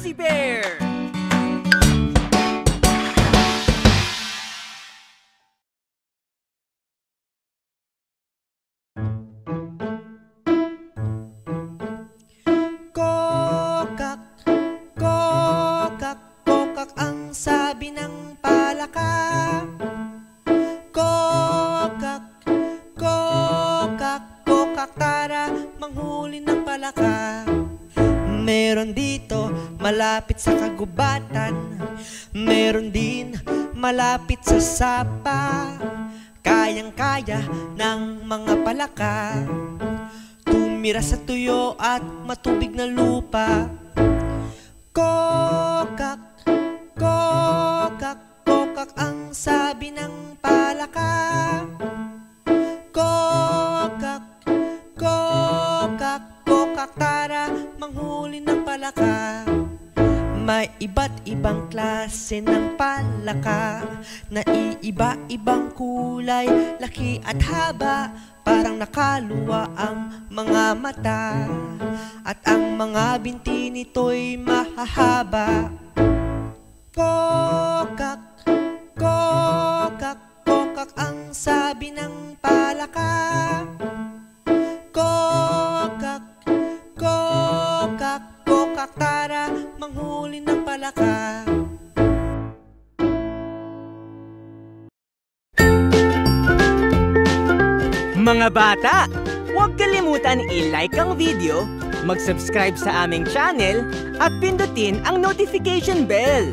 Fuzzy Bear! Kokak, kokak, kokak ang sabi ng palaka. Kokak, kokak, kokak, tara manghuli ng palaka. Meron dito malapit sa kagubatan, meron din malapit sa sapa. Kayang-kaya ng mga palaka tumira sa tuyo at matubig na lupa. Kokak, kokak, kokak ang sabi ng palaka. Kokak, kokak, kokak, tara manghuli ng palaka. May iba't ibang klase ng palaka na iiba-ibang kulay, laki at haba, parang nakaluwa ang mga mata, at ang mga binti nito'y mahahaba. Kokak, kokak, kokak ang sabi ng palaka. Kokak, kokak, kokak, tara manghuli ng palaka. Mga bata, huwag kalimutan i-like ang video, mag-subscribe sa aming channel, at pindutin ang notification bell.